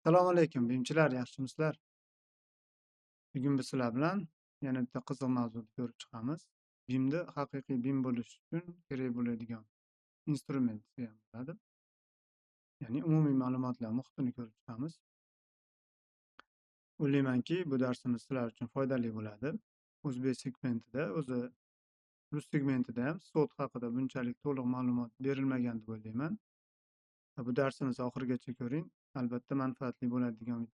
Assalomu alaykum, bimchilar, yaxshimisizlar? Bugun biz sizlar bilan yana bitta qiziq mavzuni ko'rib chiqamiz. BIMda haqiqiy BIM bo'lish uchun kerak bo'ladigan instrument ham bo'ladi. Ya'ni umumiy ma'lumotlar muhitini ko'rib chiqamiz. O'ylaymanki, bu darsimiz sizlar uchun foydali bo'ladi. O'zbek segmentida, o'zi rus segmentida ham sot haqida bunchalik to'liq ma'lumot berilmagan deb o'ylayman. Va bu darsimizni oxirigacha ko'ring, albatta manfaatli bo'ladi degan umid.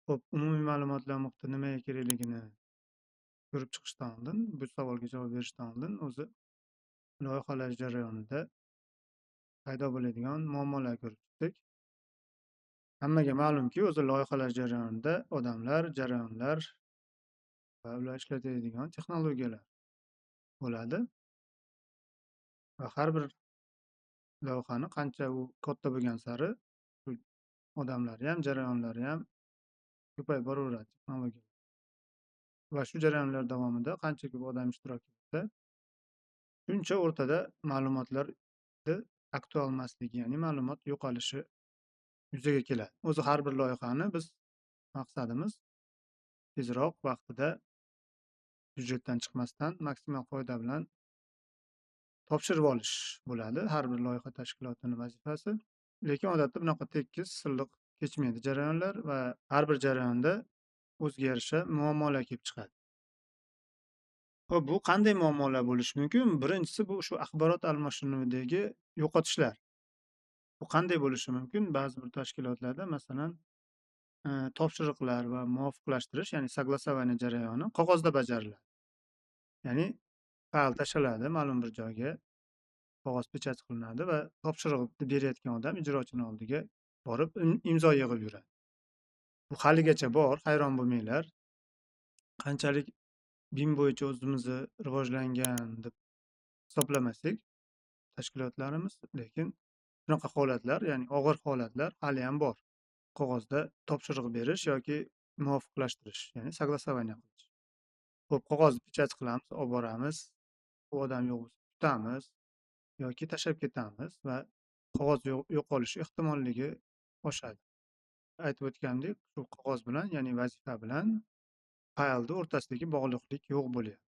Xo'p, umumiy ma'lumotlar muhiti nimaga kerakligini ko'rib chiqishdan oldin, bu savolga javob berishdan oldin o'zi loyihalash jarayonida paydo bo'ladigan muammolarni ko'rib chiqdik. Hammaga ma'lumki, o'zi loyihalash jarayonida odamlar, jarayonlar va ular ishlatadigan texnologiyalar bo'ladi va har bir loyihani qancha u katta bo'lgan sari shu odamlari ham, jarayonlari ham ko'payib boraveradi texnologiya. Va shu jarayonlar davomida qancha ko'p odam ishtirok etsa, shuncha o'rtada ma'lumotlarni aktualmasligi, ya'ni ma'lumot yo'qolishi yuzaga keladi. O'zi har bir loyihani biz maqsadimiz tezroq vaqtida byudjetdan chiqmasdan maksimal foyda bilan topshirib olish bo'ladi. Har bir loyiha tashkilotini vazifasi. Lekin odatda bunaqa tekis, silliq kechmaydi jarayonlar va har bir jarayonda o'ziga yarasha muammolar kelib chiqadi. Ho'p, bu qanday muammolar bo'lishi mumkin? Birinchisi bu shu axborot almashinuvidagi yo'qotishlar. Bu qanday bo'lishi mumkin? Ba'zi bir tashkilotlarda masalan topshiriqlar va muvofiqlashtirish, ya'ni согласование jarayoni qog'ozda bajariladi. Ya'ni fayl tashlanadi ma'lum bir joyga, qog'oz pechat qilinadi va topshiriqni berayotgan odam ijrochini oldiga borib imzo yig'ib yuradi. Bu haligacha bor, hayron bo'lmanglar. Qanchalik BIM bo'yicha o'zimizni rivojlangan deb hisoblamasak tashkilotlarimiz, lekin shunaqa holatlar, ya'ni og'ir holatlar haliyam bor. Qog'ozda topshiriq berish yoki muvofiqlashtirish, ya'ni согласование qilish. Xo'p, qog'ozni pechat qilamiz, olib boramiz. U odam yo'q bo'lsa tutamiz yoki tashlab ketamiz va qog'oz yo'qolishi ehtimolligi oshadi. Aytib o'tgandek, shu qog'oz bilan, ya'ni vazifa bilan faylni o'rtasidagi bog'liqlik yo'q bo'lyapti.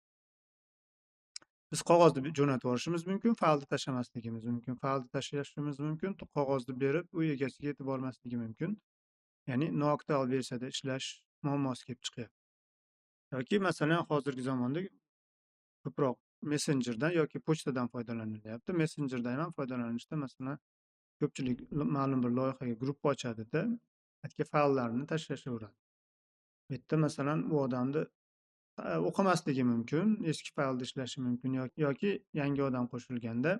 Biz qog'ozni jo'natib yuborishimiz mumkin, faylni tashlamasligimiz mumkin. Faylni tashlashimiz mumkin, qog'ozni berib, u egasiga yetib bormasligi mumkin. Ya'ni noaktual versiyada ishlash muammosi kelib chiqyapti. Yoki masalan hozirgi zamonda ko'proq messenjerdan yoki pochtadan foydalanilyapti. Messenjerdan ham foydalanishda masalan ko'pchilik ma'lum bir loyihaga gruppa ochadida, aytgan fayllarni tashlashaveradi. Bu yerda masalan u odamni o'qimasligi mumkin, eski faylda ishlashi mumkin yoki yangi odam qo'shilganda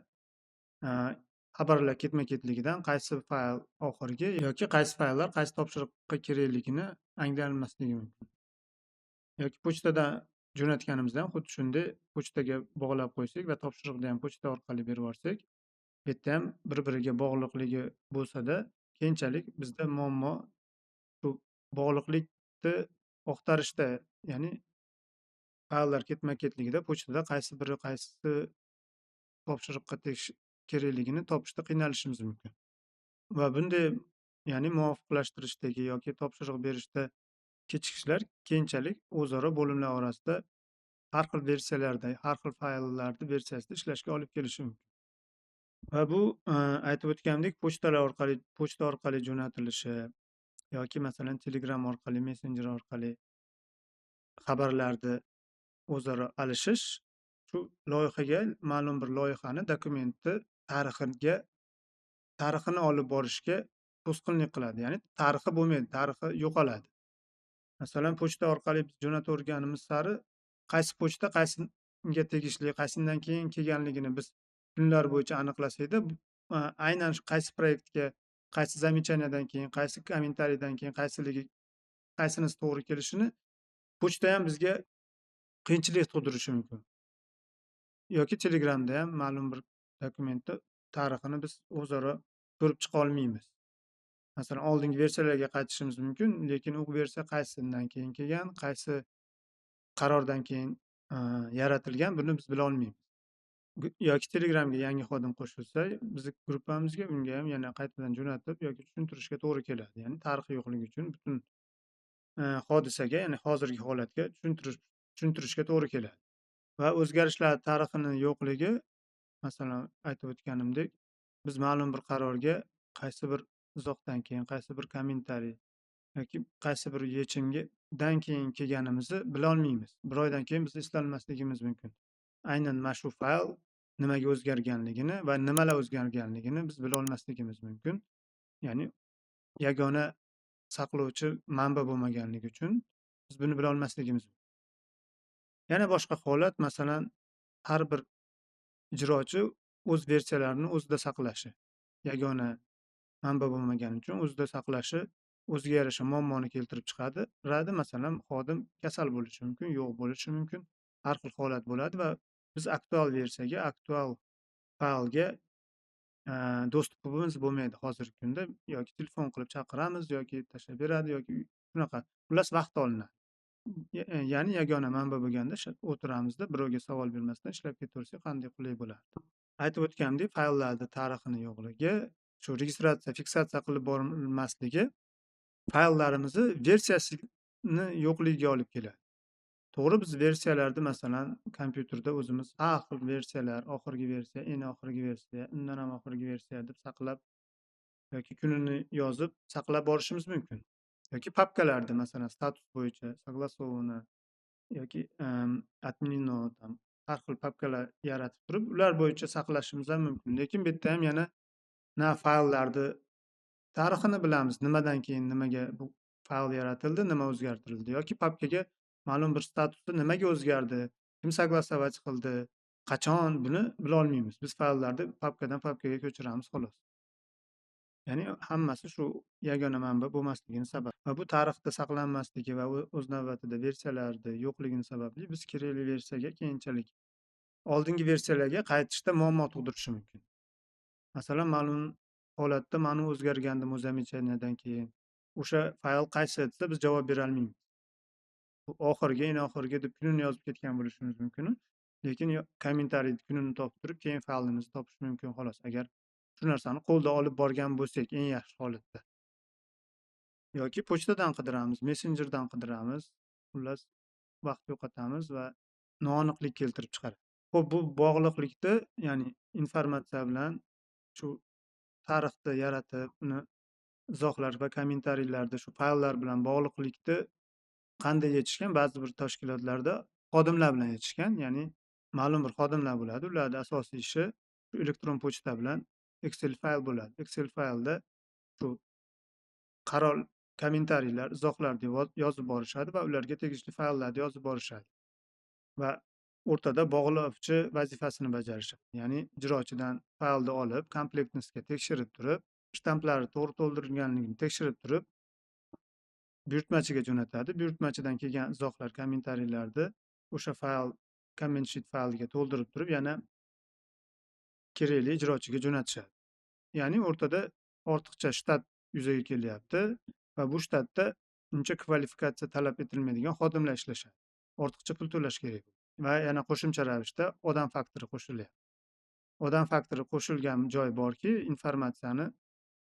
xabarlar ketma-ketligidan qaysi fayl oxirgi yoki qaysi fayllar qaysi topshiriqqa kerakligini anglanmasligi mumkin. Yoki pochtadan jo'natganimizda ham xuddi shunday pochtaga bog'lab qo'ysak va topshiriqni ham pochta orqali berib yuborsak, bu yerda ham bir-biriga bog'liqligi bo'lsa-da, keyinchalik bizda muammo shu bog'liqlikni oqtarishda, ya'ni fayllar ketma-ketligida pochtada qaysi biri qaysi topshiriqqa kerakligini topishda qiynalishimiz mumkin. Va bunday, ya'ni muvofiqlashtirishdagi yoki topshiriq berishda kechikishlar keyinchalik o'zaro bo'limlar orasida har xil versiyalarda, har xil fayllarni versiyasida ishlashga olib kelishi mumkin. Va bu aytib o'tgandek pochta orqali jo'natilishi yoki masalan Telegram orqali, messenjer orqali xabarlarni o'zaro alishish shu loyihaga, ma'lum bir loyihani dokumentni tarixini olib borishga to'sqinlik qiladi. Ya'ni tarixi bo'lmaydi, tarixi yo'qoladi. Masalan, pochta orqali jo'nataverganimiz sari qaysi pochta qaysiga tegishli, qaysidan keyin kelganligini biz kunlar bo'yicha aniqlasak-da, aynan shu qaysi proyektga, qaysi zamechaniyadan keyin, qaysi kommentariydan keyin qaysinisi to'g'ri kelishini pochta ham bizga qiyinchilik tug'dirishi mumkin. Yoki Telegramda ham ma'lum bir dokumentni tarixini biz o'zaro ko'rib chiqa olmaymiz. Masalan, oldingi versiyalarga qaytishimiz mumkin, lekin u versiya qaysidan keyin kelgan, qaysi qarordan keyin yaratilgan, buni biz bila olmaymiz. yoki Telegramga yangi xodim qo'shilsa, bizni gruppamizga unga ham yana qaytadan jo'natib yoki tushuntirishga to'g'ri keladi. Ya'ni tarixi yo'qligi uchun butun hodisaga, ya'ni hozirgi holatga tushuntirishga to'g'ri keladi. Va o'zgarishlar tarixini yo'qligi, masalan, aytib o'tganimdek, biz ma'lum bir qarorga qaysi bir izohdan keyin, qaysi bir kommentariy yoki qaysi bir yechimdan keyin kelganimizni bilolmaymiz. Bir oydan keyin biz eslolmasligimiz mumkin. Aynan mana shu fayl nimaga o'zgarganligini va nimalar o'zgarganligini biz bilolmasligimiz mumkin. Ya'ni yagona saqlovchi manba bo'lmaganligi uchun biz buni bilolmasligimiz mumkin. Yana boshqa holat, masalan, har bir ijrochi o'z versiyalarini o'zida saqlashi. Yagona manba bo'lmagani uchun o'zida saqlashi o'ziga yarasha muammoni keltirib chiqaradi. Masalan, xodim kasal bo'lishi mumkin, yo'q bo'lishi mumkin. Har xil holat bo'ladi va biz aktual versiyaga, aktual faylga dostupimiz bo'lmaydi hozirgi kunda. Yoki telefon qilib chaqiramiz, yoki tashlab beradi, yoki shunaqa. Xullas vaqt olinadi. Ya'ni yagona manba bo'lganda o'tiramizda, birovga savol bermasdan ishlab ketaversak qanday qulay bo'lardi. Aytib o'tganimdek, fayllarni tarixini yo'qligi, shu registratsiya, fiksatsiya qilib borilmasligi fayllarimizni versiyasini yo'qligiga olib keladi. To'g'ri, biz versiyalarni, masalan, kompyuterda o'zimiz har xil versiyalar, oxirgi versiya, eng oxirgi versiya, undan ham oxirgi versiya deb saqlab yoki kunini yozib saqlab borishimiz mumkin. Yoki papkalarda, masalan, status bo'yicha согласовано yoki admino, там har xil papkalar yaratib turib, ular bo'yicha saqlashimiz ham mumkin. Lekin bu yerda ham yana na fayllarni tarixini bilamiz, nimadan keyin nimaga bu fayl yaratildi, nima o'zgartirildi yoki papkaga ma'lum bir statusda nimaga o'zgardi, kim согласовать qildi, qachon, buni bilolmaymiz. Biz fayllarni papkadan papkaga ko'chiramiz xolos. Ya'ni hammasi shu yagona manba bo'lmasligini sababi. Va bu tarixda saqlanmasligi va o'z navbatida versiyalarni yo'qligini sababli biz kerakli versiyaga keyinchalik oldingi versiyalarga qaytishda muammo tug'dirishi mumkin. Masalan, ma'lum holatda ma'no o'zgargandi zamechaniyadan keyin. O'sha fayl qaysi desa biz javob bera olmaymiz. Bu oxirgi, eng oxirgi deb kunini yozib ketgan bo'lishimiz mumkin. Lekin kommentariy kunini topib turib, keyin faylimizni topish mumkin xolos. Agar shu narsani qo'lda olib borgan bo'lsak, eng yaxshi holatda. Yoki pochtadan qidiramiz, messenjerdan qidiramiz. Xullas, vaqt yo'qotamiz va noaniqlik keltirib chiqaradi. Xo'p, bu bog'liqlikda, ya'ni informatsiya bilan shu tarixni yaratib, uni izohlar va kommentariylarda shu fayllar bilan bog'liqlikni qanday yechishgan? Ba'zi bir tashkilotlarda xodimlar bilan yechishgan. Ya'ni ma'lum bir xodimlar bo'ladi. Ularning asosiy ishi shu elektron pochta bilan Excel fayl bo'ladi. Excel faylda shu qaror, kommentariylar, izohlarni yozib borishadi va ularga tegishli fayllarni yozib borishadi. Va o'rtada bog'lovchi vazifasini bajarishadi. Ya'ni ijrochidan faylni olib, komplektnisiga tekshirib turib, shtamplari to'g'ri to'ldirilganligini tekshirib turib, buyurtmachiga jo'natadi. Buyurtmachidan kelgan izohlar, kommentariylarni o'sha fayl, comment sheet fayliga to'ldirib turib, yana kerakli ijrochiga jo'natishadi. Ya'ni o'rtada ortiqcha shtat yuzaga kelyapti va bu shtatda uncha kvalifikatsiya talab etilmaydigan xodimlar ishlashadi. Ortiqcha pul to'lash kerak. Va yana qo'shimcha ravishda odam faktori qo'shilyapti. Odam faktori qo'shilgan joy borki, informatsiyani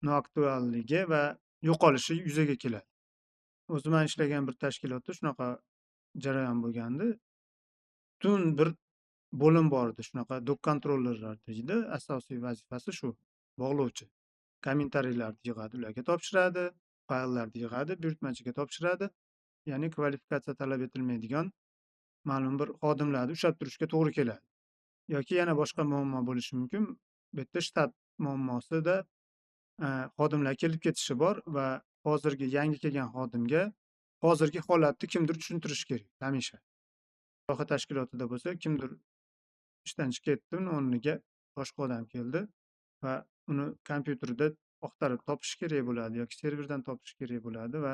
noaktualligi va yo'qolishi yuzaga keladi. O'zim man ishlagan bir tashkilotda shunaqa jarayon bo'lgandi. Butun bir bo'lim bor edi, shunaqa dok kontrollerlar deydi. Asosiy vazifasi shu, bog'lovchi. Kommentariylarni yig'adi, ularga topshiradi, fayllarni yig'adi, buyurtmachiga topshiradi. Ya'ni kvalifikatsiya talab etilmaydigan ma'lum bir xodimlarni ushlab turishga to'g'ri keladi. Yoki yana boshqa muammo bo'lishi mumkin. Bu yerda shtat muammosida xodimlar kelib ketishi bor va hozirgi yangi kelgan xodimga hozirgi holatni kimdir tushuntirishi kerak hamisha. Soha tashkilotida bo'lsa, kimdir ishdan chiqib ketdi, uni o'rniga boshqa odam keldi va uni kompyuterda axtarib topish kerak bo'ladi yoki serverdan topish kerak bo'ladi va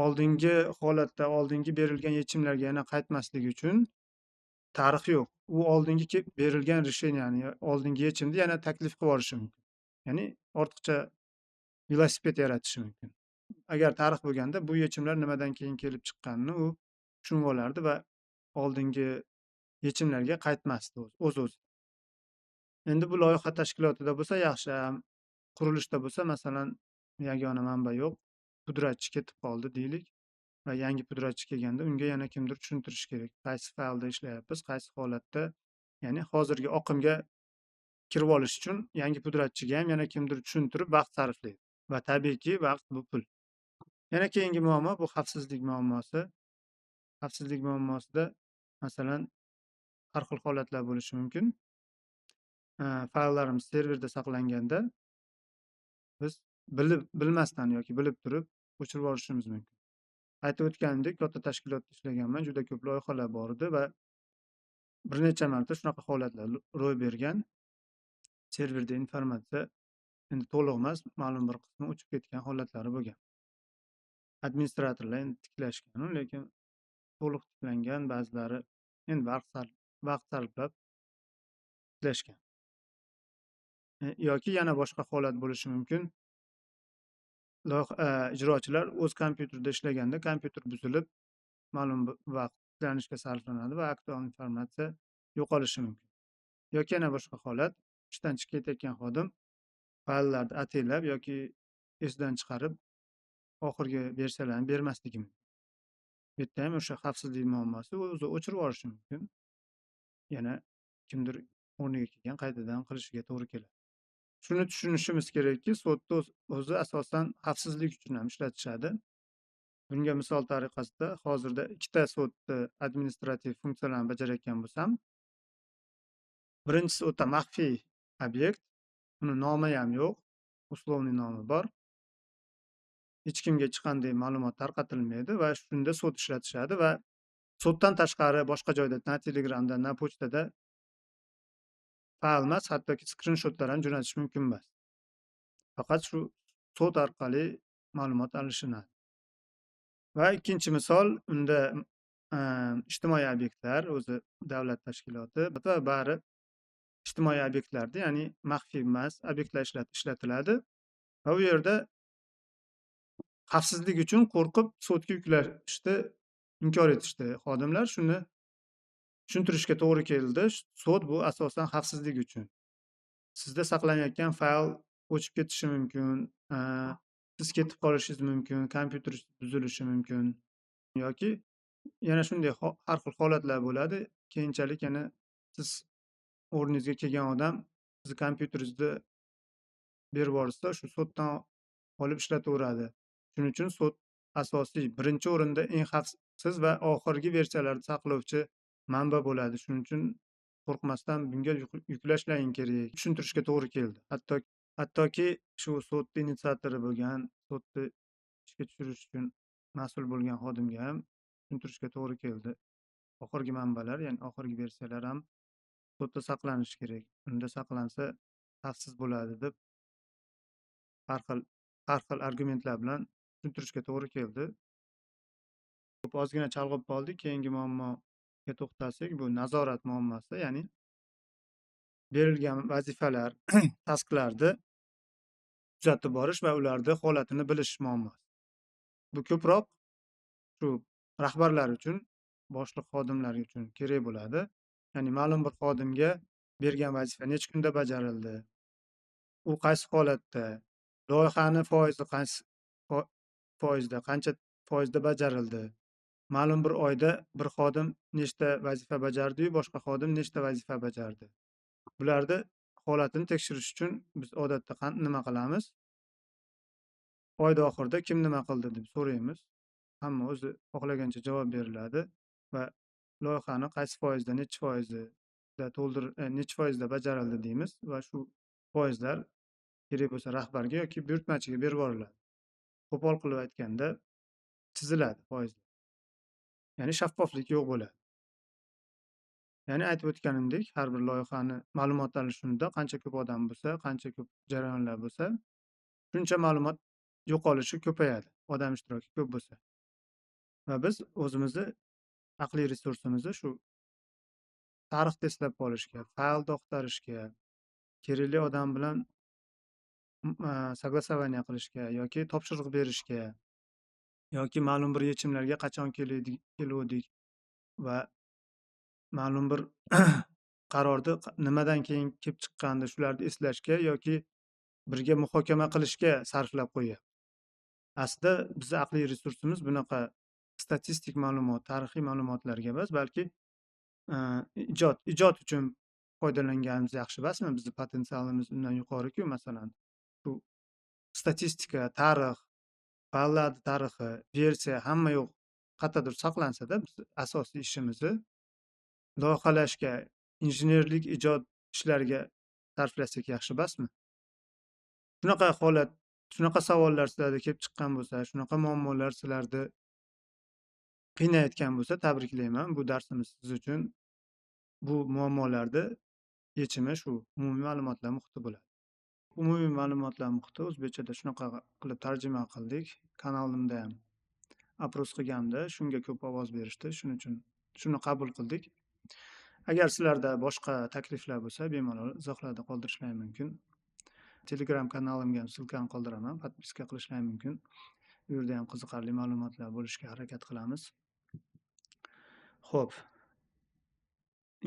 oldingi holatda, oldingi berilgan yechimlarga yana qaytmasligi uchun tarix yo'q. U oldingi berilgan решениyani, oldingi yechimni yana taklif qilib yuborishi mumkin. Ya'ni ortiqcha velosiped yaratishi mumkin. Agar tarix bo'lganda bu yechimlar nimadan keyin kelib chiqqanini u tushunib olardi va oldingi yechimlarga qaytmasdi o'z-o'zidan. Endi bu loyiha tashkilotida bo'lsa yaxshi, qurilishda bo'lsa, masalan, yagona manba yo'q, pudratchi ketib qoldi deylik va yangi pudratchi kelganda unga yana kimdir tushuntirishi kerak. Qaysi faylda ishlayapmiz, qaysi holatda, ya'ni hozirgi oqimga kirib olish uchun yangi pudratchiga ham yana kimdir tushuntirib vaqt sarflaydi va tabiiyki vaqt bu pul. Yana keyingi muammo bu xavfsizlik muammosi. Xavfsizlik muammosida masalan har xil holatlar bo'lishi mumkin. Fayllarimiz serverda saqlanganda biz bilmasdan yoki bilib turib o'chirib yuborishimiz mumkin. Aytib o'tganimdek, katta tashkilotda ishlaganman, juda ko'p loyihalar bor edi va bir necha marta shunaqa holatlar ro'y bergan. Serverda informatsiya endi to'liq emas, ma'lum bir qismi o'chib ketgan holatlari bo'lgan. Administratorlar endi tiklashgan, lekin to'liq tiklangan, ba'zilari endi vaqt sarflab tiklashgan. Yoki yana boshqa holat bo'lishi mumkin. Ijrochilar o'z kompyuterida ishlaganda kompyuter buzilib, ma'lum bir vaqt tiklanishga sarflanadi va aktual informatsiya yo'qolishi mumkin. Yoki yana boshqa holat, ishdan chiqib ketayotgan xodim fayllarni ataylab yoki esidan chiqarib oxirgi versiyalarni bermasligi mumkin. Bu yerda ham o'sha xavfsizlik muammosi o'zi o'chirib yuborishi mumkin. Yana kimdir o'rniga kelgan qaytadan qilishiga to'g'ri keladi. Shuni tushunishimiz kerakki, sodda o'zi asosan xavfsizlik uchun ham ishlatishadi. Bunga misol tariqasida hozirda ikkita sodda administrativ funksiyalarni bajarayotgan bo'lsam, birinchisi o'ta maxfiy obyekt, uni nomi ham yo'q, условный nomi bor. Hech kimga hech qanday ma'lumot tarqatilmaydi va shunda sod ishlatishadi va soddan tashqari boshqa joyda na Telegramda, na pochtada fayl emas, hattoki skrinshotlar ham jo'natish mumkin emas. Faqat shu sod orqali ma'lumot alishiladi. Va ikkinchi misol, unda ijtimoiy obyektlar, o'zi davlat tashkiloti va bari ijtimoiy obyektlarda, ya'ni maxfiy emas obyektlar ishlatiladi va u yerda xavfsizlik uchun qo'rqib sodga yuklashni inkor etishdi xodimlar. Shuni tushuntirishga to'g'ri keldi. Sod bu asosan xavfsizlik uchun. Sizda saqlanayotgan fayl o'chib ketishi mumkin, siz ketib qolishingiz mumkin, kompyuteringiz buzilishi mumkin yoki yana shunday har xil holatlar bo'ladi. Keyinchalik yana siz o'rningizga kelgan odam sizni kompyuteringizni berib yuborsa, shu soddan olib ishlataveradi. Shuning uchun sod asosiy, birinchi o'rinda eng xavfsiz va oxirgi versiyalarni saqlovchi manba bo'ladi. Shuning uchun qo'rqmasdan bunga yuklashlang kerak. Tushuntirishga to'g'ri keldi. Hattoki shu sodni initiatori bo'lgan, sodni ishga tushirish uchun mas'ul bo'lgan xodimga ham tushuntirishga to'g'ri keldi. Oxirgi manbalar, ya'ni oxirgi versiyalar ham sodda saqlanishi kerak. Unda saqlansa xavfsiz bo'ladi deb har xil argumentlar bilan tushuntirishga to'g'ri keldi. Ozgina chalg'ib qoldik. Keyingi muammoga to'xtalsak, bu nazorat muammosi, ya'ni berilgan vazifalar, tasklarni kuzatib borish va ularni holatini bilish muammosi. Bu ko'proq shu rahbarlar uchun, boshliq xodimlar uchun kerak bo'ladi. Ya'ni ma'lum bir xodimga bergan vazifa necha kunda bajarildi, u qaysi holatda, loyihani foizi qaysi foizda, qancha foizda bajarildi, ma'lum bir oyda bir xodim nechta vazifa bajardi, boshqa xodim nechta vazifa bajardi. Bularni holatini tekshirish uchun biz odatda nima qilamiz? Oyda oxirida kim nima qildi deb so'raymiz. Hamma o'zi xohlagancha javob beriladi va loyihani qaysi foizda, necha foizda bajarildi deymiz va shu foizlar kerak bo'lsa rahbarga yoki buyurtmachiga berib yuboriladi. Qo'pol qilib aytganda chiziladi foizlar. Ya'ni shaffoflik yo'q bo'ladi. Ya'ni aytib o'tganimdek, har bir loyihani ma'lumot olishunda qancha ko'p odam bo'lsa, qancha ko'p jarayonlar bo'lsa, shuncha ma'lumot yo'qolishi ko'payadi, odam ishtiroki ko'p bo'lsa. Va biz o'zimizni aqliy resursimizni shu tarixni eslab qolishga, faylni oqtarishga, kerakli odam bilan согласование qilishga yoki topshiriq berishga yoki ma'lum bir yechimlarga qachon keluvdik va ma'lum bir qarorni nimadan keyin kelib chiqqanini shularni eslashga yoki birga muhokama qilishga sarflab qo'yyapti. Aslida bizni aqliy resursimiz bunaqa statistik ma'lumot, tarixiy ma'lumotlarga emas, balki ijod uchun foydalanganimiz yaxshi emasmi? Bizni potensialimiz undan yuqori-ku, masalan. Shu statistika, tarix, fanlar tarixi, versiya hamma yo'q qayerdadir saqlansa-da, biz asosiy ishimizni loyihalashga, injenerlik ijod ishlariga sarflasak yaxshi emasmi? Shunaqa holat, shunaqa savollar sizlarda kelib chiqqan bo'lsa, shunaqa muammolar sizlarni qiynayotgan bo'lsa, tabriklayman. Bu darsimiz siz uchun bu muammolarni yechimi shu umumiy ma'lumotlar muhiti bo'ladi. Umumiy ma'lumotlar muhiti o'zbekchada shunaqa qilib tarjima qildik. Kanalimda ham apros qilganda shunga ko'p ovoz berishdi. Shuning uchun shuni qabul qildik. Agar sizlarda boshqa takliflar bo'lsa, bemalol izohlarda qoldirishlar mumkin. Telegram kanalimga ham silkani qoldiraman, podpiska qilishlar mumkin. Bu yerda ham qiziqarli ma'lumotlar bo'lishga harakat qilamiz. Xo'p.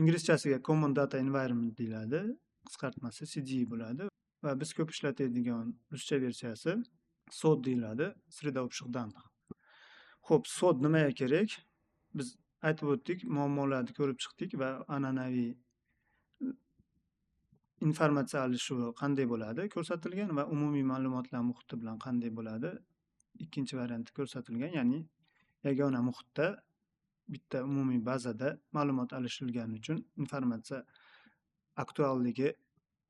Inglizchasiga Common Data Environment deyiladi. Qisqartmasi CDE bo'ladi va biz ko'p ishlatadigan ruscha versiyasi SOD deyiladi. Sreda общих данных. Xo'p, SOD nimaga kerak? Biz aytib o'tdik, muammolarni ko'rib chiqdik va an'anaviy informatsiya alishuvi qanday bo'ladi ko'rsatilgan va umumiy ma'lumotlar muhiti bilan qanday bo'ladi ikkinchi varianti ko'rsatilgan, ya'ni yagona muhitda bitta umumiy bazada ma'lumot alishilgani uchun informatsiya aktualligi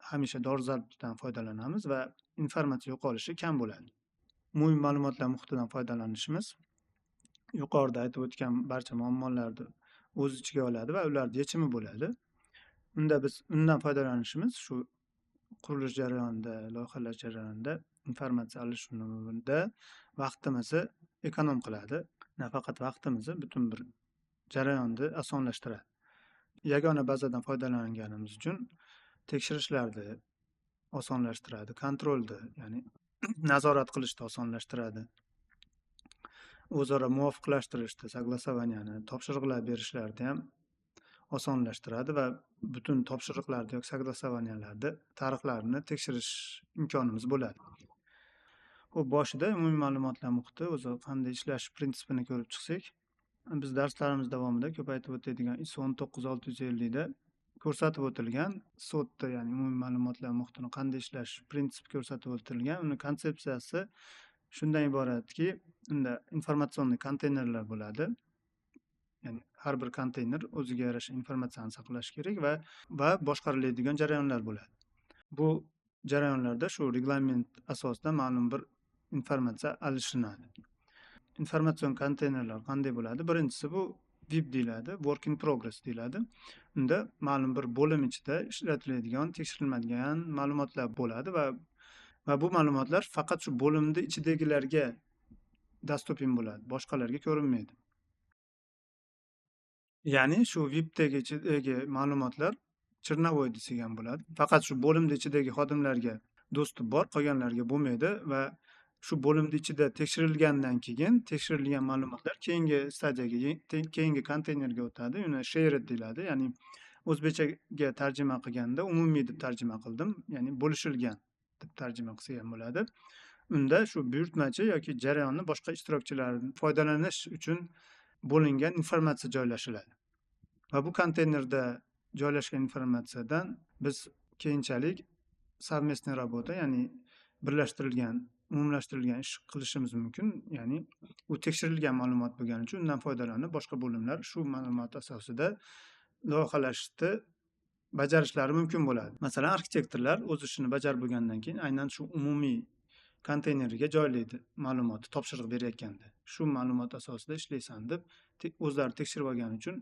hamisha dolzarbdan foydalanamiz va informatsiya yo'qolishi kam bo'ladi. Umumiy ma'lumotlar muhitidan foydalanishimiz yuqorida aytib o'tgan barcha muammolarni o'z ichiga oladi va ularning yechimi bo'ladi. Unda biz undan foydalanishimiz shu qurilish jarayonida, loyihalash jarayonida informatsiya alishuvida vaqtimizni ekonom qiladi. Nafaqat vaqtimizni, butun bir jarayonni osonlashtiradi. Yagona bazadan foydalanganimiz uchun tekshirishlarni osonlashtiradi, kontrolni, ya'ni nazorat qilishni osonlashtiradi. O'zaro muvofiqlashtirishni, согласованияni, topshiriqlar berishlarni ham osonlashtiradi va butun topshiriqlarni yoki согласованияlarni tarixlarini tekshirish imkonimiz bo'ladi. Xo'p, boshida umumiy ma'lumotlar muhiti o'zi qanday ishlash prinsipini ko'rib chiqsak, biz darslarimiz davomida ko'p aytib o'tadigan ISO 19650 da ko'rsatib o'tilgan SODda, ya'ni umumiy ma'lumotlar muhitini qanday ishlash prinsipi ko'rsatib o'tilgan. Uni konsepsiyasi shundan iboratki, unda informatsion konteynerlar bo'ladi. Ya'ni har bir konteyner o'ziga yarasha informatsiyani saqlash kerak va boshqariladigan jarayonlar bo'ladi. Bu jarayonlarda shu reglament asosida ma'lum bir informatsiya alishinadi. Informatsion konteynerlar qanday bo'ladi? Birinchisi bu WIP deyiladi, work in progress deyiladi. Unda ma'lum bir bo'lim ichida ishlatiladigan, tekshiriladigan ma'lumotlar bo'ladi va bu ma'lumotlar faqat shu bo'limning ichidagilarga dostupin bo'ladi, boshqalarga ko'rinmaydi. Ya'ni shu WIPdagi ichidagi ma'lumotlar chernovoy desak bo'ladi. Faqat shu bo'limning ichidagi xodimlarga dostуп bor, qolganlarga bo'lmaydi va shu bo'limning ichida tekshirilgandan keyin tekshirilgan ma'lumotlar keyingi stadiyaga, keyingi konteynerga o'tadi. Uni shared deyiladi. Ya'ni o'zbekchaga tarjima qilganda umumiy deb tarjima qildim. Ya'ni bo'lishilgan deb tarjima qilsa ham bo'ladi. Unda shu buyurtmachi yoki jarayonni boshqa ishtirokchilarning foydalanish uchun bo'lingan informatsiya joylashiladi. Va bu konteynerda joylashgan informatsiyadan biz keyinchalik совместный работа, ya'ni birlashtirilgan, umumlashtirilgan ish qilishimiz mumkin. Ya'ni u tekshirilgan ma'lumot bo'lgani uchun undan foydalanib boshqa bo'limlar shu ma'lumot asosida loyihalashni bajarishlari mumkin bo'ladi. Masalan, arxitektorlar o'z ishini bajarib bo'lgandan keyin aynan shu umumiy konteyneriga joylaydi ma'lumotni topshiriq berayotganda. Shu ma'lumot asosida ishlaysan deb o'zlari tekshirib olgani uchun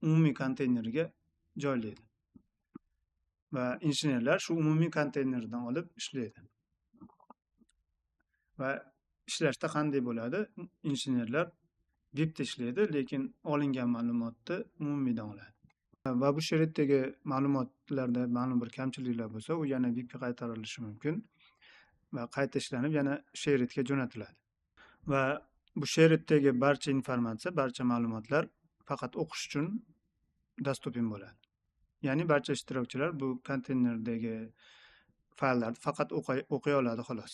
umumiy konteyneriga joylaydi. Va injenerlar shu umumiy konteynerdan olib ishlaydi. Va ishlashda qanday bo'ladi? Injenerlar WIPda ishlaydi, lekin olingan ma'lumotni umumiydan oladi. Va bu sheriddagi ma'lumotlarda ma'lum bir kamchiliklar bo'lsa, u yana WIPga qaytarilishi mumkin va qayta ishlanib yana sheridga jo'natiladi. Va bu sheriddagi barcha informatsiya, barcha ma'lumotlar faqat o'qish uchun dostupin bo'ladi. Ya'ni barcha ishtirokchilar bu konteynerdagi fayllarni faqat o'qiy oladi xolos.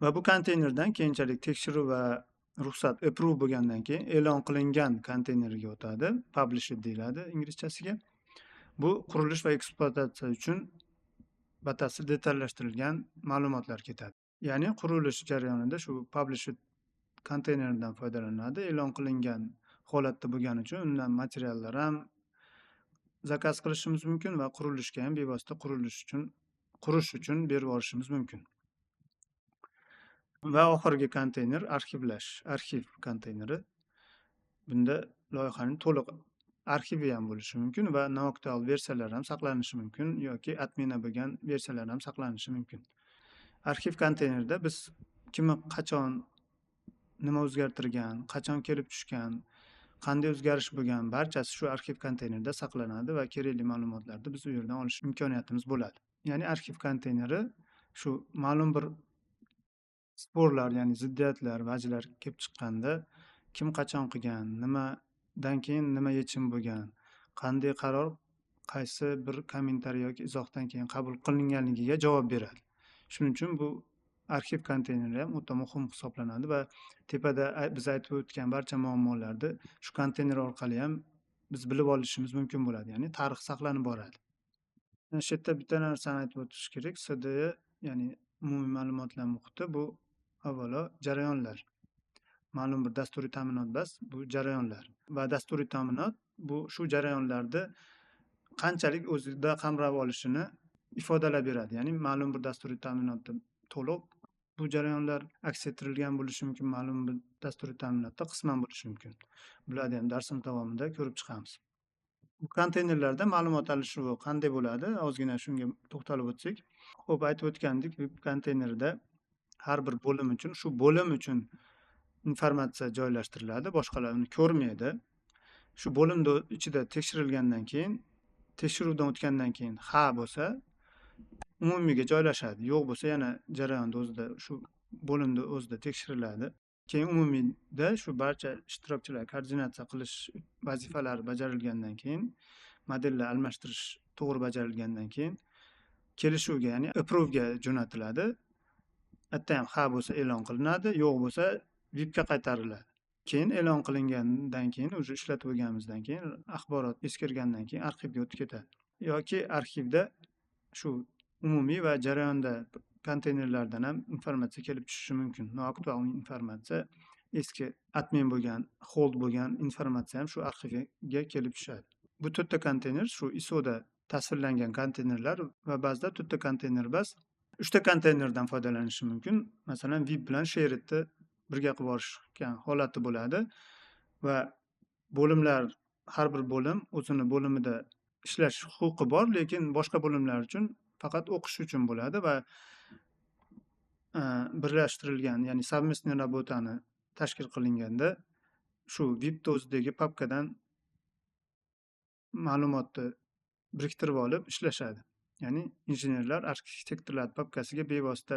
Va bu konteynerdan keyinchalik tekshiruv va ruxsat approve bo'lgandan keyin e'lon qilingan konteynerga o'tadi. Published deyiladi inglizchasiga. Bu qurilish va ekspluatatsiya uchun batafsil detallashtirilgan ma'lumotlar ketadi. Ya'ni qurilish jarayonida shu published konteynerdan foydalaniladi. E'lon qilingan holatda bo'lgani uchun undan materiallar ham zakaz qilishimiz mumkin va qurilishga ham bevosita qurish uchun berib yuborishimiz mumkin. Va oxirgi konteyner arxivlash, arxiv konteyneri. Bunda loyihaning to'liq arxivi ham bo'lishi mumkin va noaktual versiyalar ham saqlanishi mumkin yoki atmina bo'lgan versiyalar ham saqlanishi mumkin. Arxiv konteynerida biz kimni qachon nima o'zgartirgan, qachon kelib tushgan, qanday o'zgarish bo'lgan barchasi shu arxiv konteynerida saqlanadi va kerakli ma'lumotlarni biz u yerdan olish imkoniyatimiz bo'ladi. Ya'ni arxiv konteyneri shu ma'lum bir sporlar, ya'ni ziddiyatlar, vajlar kelib chiqqanda kim qachon qilgan, nimadan keyin nima yechim bo'lgan, qanday qaror qaysi bir kommentariy yoki izohdan keyin qabul qilinganligiga javob beradi. Shuning uchun bu arxiv konteyneri ham o'ta muhim hisoblanadi va tepada biz aytib o'tgan barcha muammolarni shu konteyner orqali ham biz bilib olishimiz mumkin bo'ladi. Ya'ni tarix saqlanib boradi. Shu yerda bitta narsani aytib o'tish kerak. SDE, ya'ni umumiy ma'lumotlar muhiti bu avvalo jarayonlar. Ma'lum bir dasturiy ta'minot emas, bu jarayonlar. Va dasturiy ta'minot bu shu jarayonlarni qanchalik o'zida qamrab olishini ifodalab beradi. Ya'ni ma'lum bir dasturiy ta'minotda to'liq bu jarayonlar aks ettirilgan bo'lishi mumkin, ma'lum bir dasturiy ta'minotda qisman bo'lishi mumkin. Bularni ham darsimiz davomida ko'rib chiqamiz. Bu konteynerlarda ma'lumot alishuvi qanday bo'ladi? Ozgina shunga to'xtalib o'tsak. Xo'p, aytib o'tgandik, bu konteynerda har bir bo'lim uchun, shu bo'lim uchun informatsiya joylashtiriladi, boshqalar uni ko'rmaydi. Shu bo'limda ichida tekshirilgandan keyin, tekshiruvdan o'tgandan keyin ha bo'lsa, umumiyga joylashadi. Yo'q bo'lsa, yana jarayonda o'zida shu bo'limda o'zida tekshiriladi. Keyin umumiyda shu barcha ishtirokchilar koordinatsiya qilish vazifalari bajarilgandan keyin, modellar almashtirish to'g'ri bajarilgandan keyin kelishuvga, ya'ni approve'ga jo'natiladi. Hatto ham ha bo'lsa e'lon qilinadi, yo'q bo'lsa VIPga qaytariladi. Keyin e'lon qilingandan keyin, o'zi ishlatib bo'lganimizdan keyin, axborot eskirgandan keyin arxivga o'tib ketadi. Yoki arxivda shu umumiy va jarayonda konteynerlardan ham informatsiya kelib tushishi mumkin. Noaktual informatsiya, eski admin bo'lgan, hold bo'lgan informatsiya ham shu arxivga kelib tushadi. Bu to'rtta konteyner shu ISOda tasvirlangan konteynerlar va ba'zida to'rtta konteyner emas, 3 ta konteynerdan foydalanish mumkin. Masalan, VIP bilan Shared'ni birga qilib yuborishgan holati bo'ladi va bo'limlar, har bir bo'lim o'zini bo'limida ishlash huquqi bor, lekin boshqa bo'limlar uchun faqat o'qish uchun bo'ladi va birlashtirilgan, ya'ni совместный работani tashkil qilinganda shu VIP o'zidagi papkadan ma'lumotni biriktirib olib ishlashadi. Ya'ni injenerlar arxitektorlar papkasiga bevosita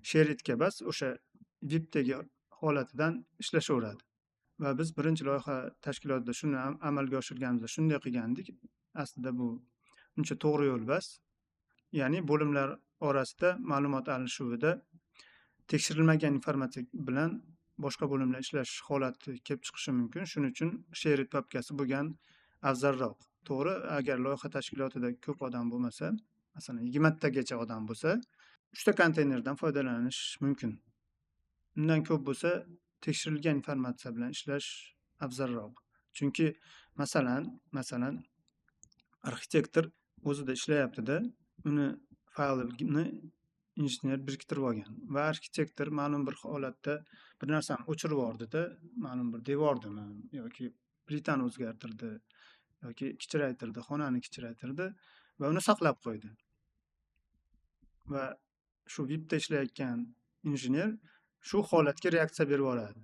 Shared'ga emas, o'sha VIPdagi holatidan ishlashaveradi. Va biz birinchi loyiha tashkilotida shuni amalga oshirganimizda shunday qilgandik. Aslida bu uncha to'g'ri yo'l emas. Ya'ni bo'limlar orasida ma'lumot alishuvida tekshirilmagan informatsiya bilan boshqa bo'limlar ishlash holati kelib chiqishi mumkin. Shuning uchun Shared papkasi bo'lgan afzalroq. To'g'ri, agar loyiha tashkilotida ko'p odam bo'lmasa, masalan 20 tagacha odam bo'lsa, 3 ta konteynerdan foydalanish mumkin. Undan ko'p bo'lsa, tekshirilgan informatsiya bilan ishlash afzalroq. Chunki masalan arxitektor o'zida ishlayapti-da, uni faylini injener biriktirib olgan va arxitektor ma'lum bir holatda bir narsani o'chirib yubordi-da, ma'lum bir devordimi yoki plitani o'zgartirdi yoki kichraytirdi, xonani kichraytirdi va uni saqlab qo'ydi. Va shu VIPda ishlayotgan injener shu holatga reaksiya berib yuboradi.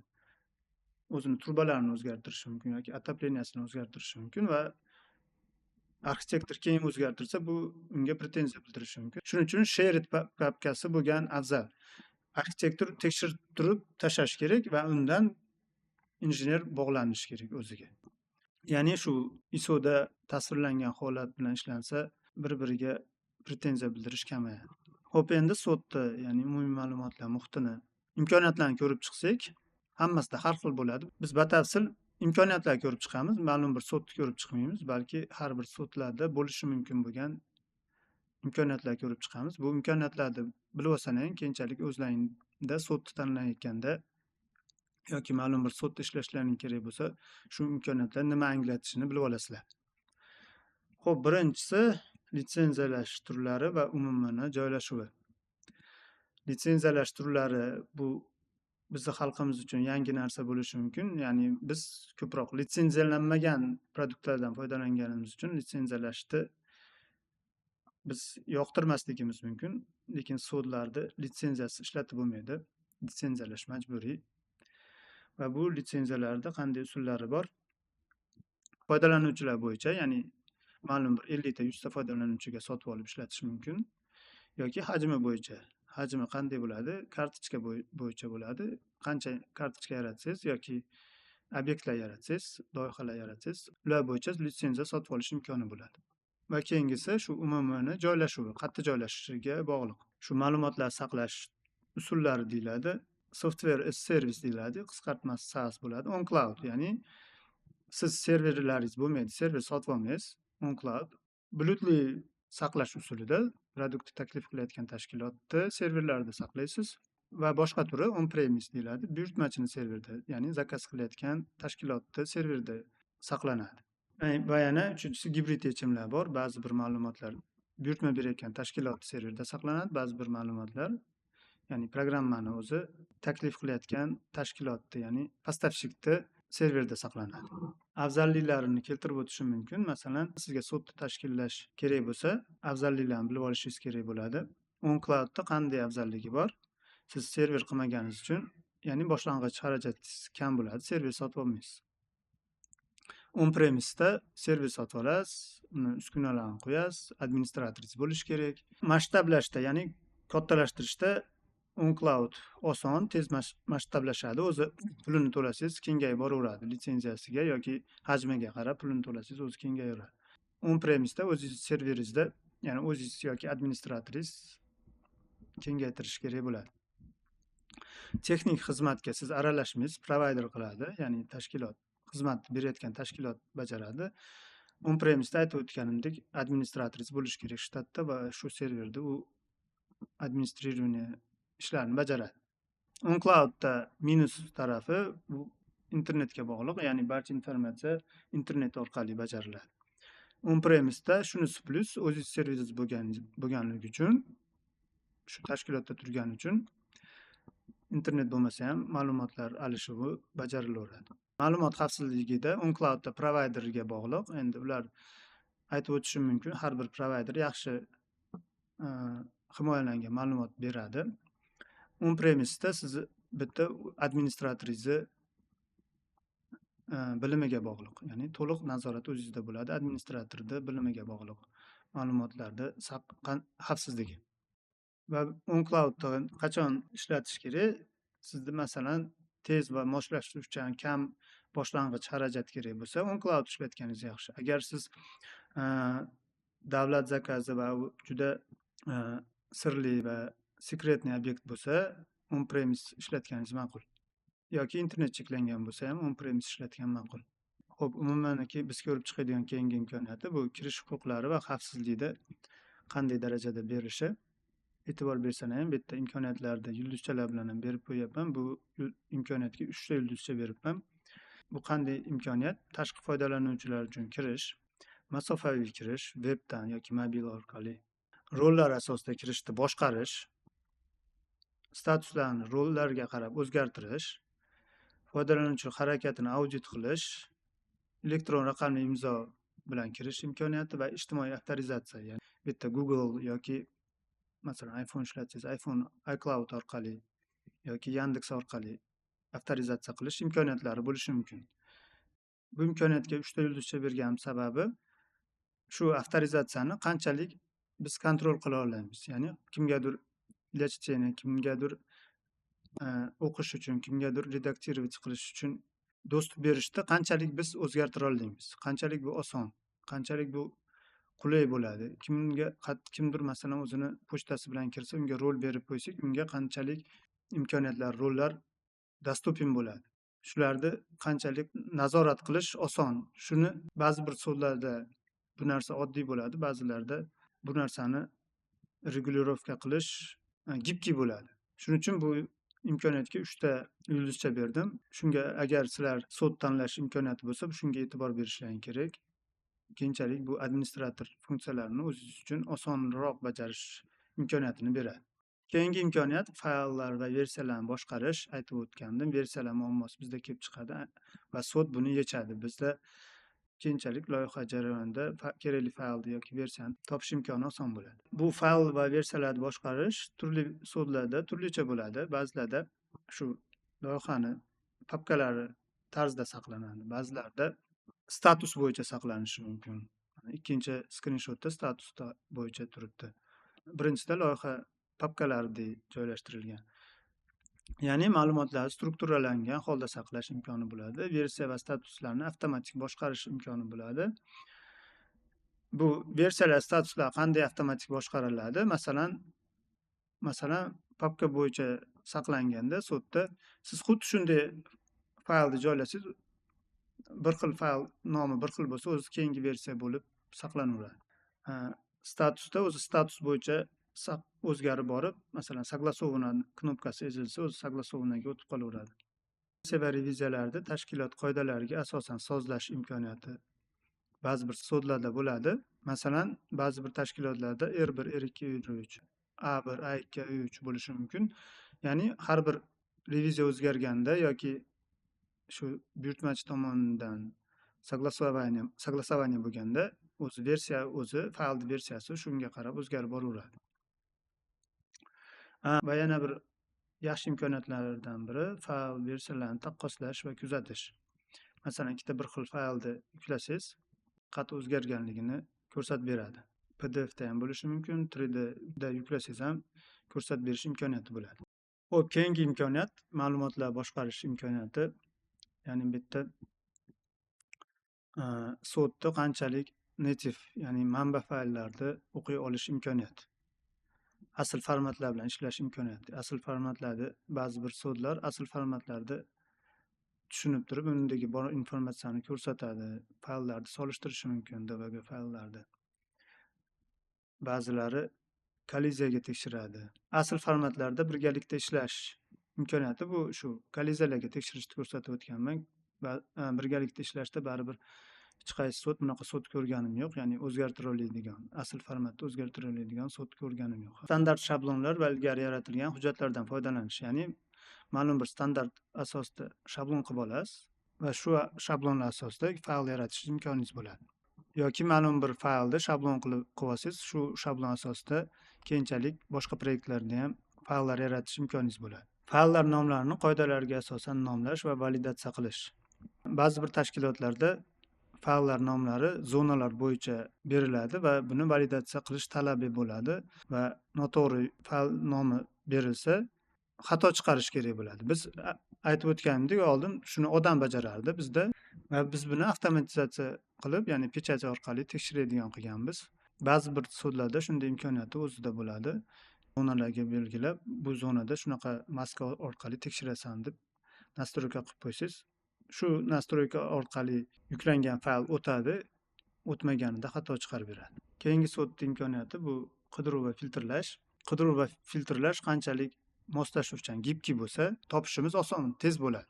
O'zini turbalarini o'zgartirishi mumkin yoki отоплениясini o'zgartirishi mumkin va arxitektor keyin o'zgartirsa, bu unga pretenziya bildirishi mumkin. Shuning uchun Shared papkasi bo'lgan afzal. Arxitektor tekshirib turib tashlash kerak va undan injener bog'lanishi kerak o'ziga. Ya'ni shu ISOda tasvirlangan holat bilan ishlansa, bir-biriga pretenziya bildirish kamayadi. Xo'p, endi sodda, ya'ni umumiy ma'lumotlar muhitini, imkoniyatlarni ko'rib chiqsak, hammasida har xil bo'ladi. Biz batafsil imkoniyatlarni ko'rib chiqamiz, ma'lum bir sodni ko'rib chiqmaymiz, balki har bir sodlarda bo'lishi mumkin bo'lgan imkoniyatlarni ko'rib chiqamiz. Bu imkoniyatlarni bilib olsang, keyinchalik o'zlaringda sodni tanlayotganda yoki ma'lum bir sodda ishlashlaring kerak bo'lsa, shu imkoniyatlar nima anglatishini bilib olasizlar. Xo'p, birinchisi litsenziyalash turlari va umuman joylashuvi. Litsenziyalash turlari bu bizni xalqimiz uchun yangi narsa bo'lishi mumkin. Ya'ni biz ko'proq litsenziyalanmagan produktlardan foydalanganimiz uchun litsenziyalashni biz yoqtirmasligimiz mumkin. Lekin sodlarda litsenziyasi ishlatib bo'lmaydi. Litsenziyalash majburiy. Va bu litsenziyalarda qanday usullari bor? Foydalanuvchilar bo'yicha, ya'ni ma'lum bir 50 ta, 100 ta foydalanuvchiga sotib olib ishlatish mumkin. Yoki hajmi bo'yicha. Hajmi qanday bo'ladi? Kartochka bo'yicha bo'ladi. Qancha kartochka yaratsangiz yoki obyektlar yaratsangiz, loyihalar yaratsangiz, ular bo'yicha litsenziya sotib olish imkoni bo'ladi. Va keyingisi shu umuman joylashuvi, qayerda joylashishiga bog'liq. Shu ma'lumotlar saqlash usullari deyiladi. Software as service deyiladi. Qisqartmasi SaaS bo'ladi. On cloud, ya'ni siz serverlaringiz bo'lmaydi, server sotib olmaysiz. On cloud bulutli saqlash usulida produktni taklif qilayotgan tashkilotni serverlarida saqlaysiz va boshqa turi on premise deyiladi. Buyurtmachini serverda, ya'ni zakaz qilayotgan tashkilotni serverda saqlanadi. Va yana uchinchisi gibrid yechimlar bor. Ba'zi bir ma'lumotlar buyurtma berayotgan tashkilot serverda saqlanadi, ba'zi bir ma'lumotlar, ya'ni programmani o'zi taklif qilayotgan tashkilotni, ya'ni поставщикni serverda saqlanadi. Afzalliklarini keltirib o'tishim mumkin. Masalan, sizga sodni tashkillash kerak bo'lsa, afzalliklarni bilib olishingiz kerak bo'ladi. On cloudda qanday afzalligi bor? Siz server qilmaganingiz uchun, ya'ni boshlang'ich xarajatingiz kam bo'ladi, server sotib olmaysiz. On premisda server sotib olasiz, uni uskunalarini qo'yasiz, administratoringiz bo'lishi kerak. Masshtablashda, ya'ni kattalashtirishda on cloud oson, tez masshtablashadi. O'zi pulini to'lasangiz kengayib boraveradi. Litsenziyasiga yoki hajmiga qarab pulini to'lasangiz o'zi kengayaveradi. On premisda o'zingiz serveringizda, ya'ni o'zingiz yoki administratoringiz kengaytirish kerak bo'ladi. Texnik xizmatga siz aralashmaysiz, provider qiladi, ya'ni tashkilot, xizmat berayotgan tashkilot bajaradi. On premisda aytib o'tganimdek, administratoringiz bo'lishi kerak shtatda va shu serverda u administrirование ishlarni bajaradi. On cloudda minus tarafi bu internetga bog'liq, ya'ni barcha informatsiya internet orqali bajariladi. On premisda shunisi plus, o'zingiz serveringiz bo'lganligi uchun, shu tashkilotda turgani uchun internet bo'lmasa ham ma'lumotlar alishuvi bajarilaveradi. Ma'lumot xavfsizligida on cloudda providerga bog'liq. Endi ular aytib o'tishim mumkin, har bir provider yaxshi himoyalangan ma'lumot beradi. On premisda siz bitta administratoringizni bilimiga bog'liq, ya'ni to'liq nazorat o'zingizda bo'ladi. Administratorda bilimiga bog'liq ma'lumotlarda xavfsizligi. Va on cloudda qachon ishlatish kerak? Sizda masalan tez va moslashuvchan kam boshlang'ich xarajat kerak bo'lsa, on cloud ishlatganingiz yaxshi. Agar siz davlat zakazi va juda sirli va sekretniy obyekt bo'lsa, on premise ishlatganingiz ma'qul. Yoki internet cheklangan bo'lsa ham on premise ishlatgan ma'qul. Xo'p, umuman biz ko'rib chiqadigan keyingi imkoniyati bu kirish huquqlari va xavfsizlikda qanday darajada berishi. E'tibor bersanglar ham bu yerda imkoniyatlarda yulduzchalar bilan ham berib qo'yapman. Bu imkoniyatga 3 ta yulduzcha beribman. Bu qanday imkoniyat? Tashqi foydalanuvchilar uchun kirish, masofaviy kirish, webdan yoki mobil orqali, rollar asosida kirishni boshqarish, statuslarni rollarga qarab o'zgartirish, foydalanuvchi harakatini audit qilish, elektron raqamli imzo bilan kirish imkoniyati va ijtimoiy avtorizatsiya. Ya'ni bu yerda Google yoki masalan iPhone ishlatsangiz, iPhone iCloud orqali yoki Yandex orqali avtorizatsiya qilish imkoniyatlari bo'lishi mumkin. Bu imkoniyatga 3 ta yulduzcha berganim sababi shu avtorizatsiyani qanchalik biz kontrol qila olamiz. Ya'ni kimgadir kimgadir o'qish uchun, kimgadir redaktirovat qilish uchun do'stlik berishda qanchalik biz o'zgartira olamiz, qanchalik bu oson, qanchalik bu qulay bo'ladi. Kimdir masalan o'zini pochtasi bilan kirsa, unga rol berib qo'ysak, unga qanchalik imkoniyatlar, rollar dostupin bo'ladi. Shularni qanchalik nazorat qilish oson. Shuni ba'zi bir so'zlarda bu narsa oddiy bo'ladi, ba'zilarda bu narsani regulirovka qilish gibki bo'ladi. Shuning uchun bu imkoniyatga 3 ta yulduzcha berdim. Shunga agar sizlar sod tanlash imkoniyati bo'lsa, shunga e'tibor berishlaring kerak. Keyinchalik bu administrator funksiyalarini o'zingiz uchun osonroq bajarish imkoniyatini beradi. Keyingi imkoniyat fayllar va versiyalarni boshqarish. Aytib o'tgandim, versiyalar muammosi bizda kelib chiqadi va sod buni yechadi. Bizda keyinchalik loyiha jarayonida kerakli faylni yoki versiyani topish imkoni oson bo'ladi. Bu fayl va versiyalarni boshqarish turli sodlarda turlicha bo'ladi. Ba'zilarda shu loyihani papkalari tarzida saqlanadi. Ba'zilarda status bo'yicha saqlanishi mumkin. Ikkinchi skrinshotda status bo'yicha turibdi. Birinchida loyiha papkalarida joylashtirilgan. Ya'ni ma'lumotlar strukturalangan holda saqlash imkoni bo'ladi. Versiya va statuslarni avtomatik boshqarish imkoni bo'ladi. Bu versiyalar, statuslar qanday avtomatik boshqariladi? Masalan, papka bo'yicha saqlanganda sodda siz xuddi shunday faylni joylasangiz, bir xil fayl nomi bir xil bo'lsa, o'zi keyingi versiya bo'lib saqlanaveradi. Statusda o'zi status bo'yicha o'zgarib borib, masalan, согласовано knopkasi ezilsa, o'zi согласованnoga o'tib qolaveradi. Versiya va reviziyalarda tashkilot qoidalariga asosan sozlash imkoniyati ba'zi bir sodlarda bo'ladi. Masalan, ba'zi bir tashkilotlarda R1, R2, R3, A1, A2, A3 bo'lishi mumkin. Ya'ni har bir reviziya o'zgarganda yoki shu buyurtmachi tomonidan согласование bo'lganda, faylni versiyasi shunga qarab o'zgarib boraveradi. Va yana bir yaxshi imkoniyatlardan biri fayl versiyalarini taqqoslash va kuzatish. Masalan, ikkita bir xil faylni yuklasangiz, qanday o'zgarganligini ko'rsatib beradi. PDF da ham bo'lishi mumkin, 3D da yuklasangiz ham ko'rsatib berish imkoniyati bo'ladi. Xo'p, keyingi imkoniyat ma'lumotlar boshqarish imkoniyati. Ya'ni bu yerda sodda qanchalik native, ya'ni manba fayllarni o'qiy olish imkoniyati. Asl formatlar bilan ishlash imkoniyati. Asl formatlarda ba'zi bir sodlar asl formatlarda tushunib turib, undagi bor informatsiyani ko'rsatadi. Fayllarni solishtirishi mumkin debug fayllarda. Ba'zilari kolliziyaga tekshiradi. Asl formatlarda birgalikda ishlash imkoniyati bu shu kolliziyalarga tekshirishni ko'rsatib o'tganman. Birgalikda ilashda baribir hech qaysi sod bunaqa sod ko'rganim yo'q. Ya'ni o'zgartira oladigan, asl formatda o'zgartira oladigan sod ko'rganim yo'q. Standart shablonlar va ilgari yaratilgan hujjatlardan foydalanish. Ya'ni ma'lum bir standart asosida shablon qilib olasiz va shu shablonlar asosida fayl yaratish imkoningiz bo'ladi. Yoki ma'lum bir faylni shablon qilib olsangiz, shu shablon asosida keyinchalik boshqa proyektlarda ham fayllar yaratish imkoningiz bo'ladi. Fayllar nomlarini qoidalarga asosan nomlash va validatsiya qilish. Ba'zi bir tashkilotlarda fayllar nomlari zonalar bo'yicha beriladi va buni validatsiya qilish talabi bo'ladi va noto'g'ri fayl nomi berilsa xato chiqarish kerak bo'ladi. Biz aytib o'tganimdek, oldin shuni odam bajarardi bizda va biz buni avtomatizatsiya qilib, ya'ni pechat orqali tekshiradigan qilganmiz. Ba'zi bir sudlarda shunday imkoniyati o'zida bo'ladi. Zonalarga belgilab, bu zonada shunaqa maska orqali tekshirasan deb nastroyka qilib qo'ysangiz, shu nastroyka orqali yuklangan fayl o'tadi, o'tmaganida xato chiqarib beradi. Keyingi sod imkoniyati bu qidiruv va filtrlash. Qidiruv va filtrlash qanchalik moslashuvchan, gibki bo'lsa, topishimiz oson, tez bo'ladi.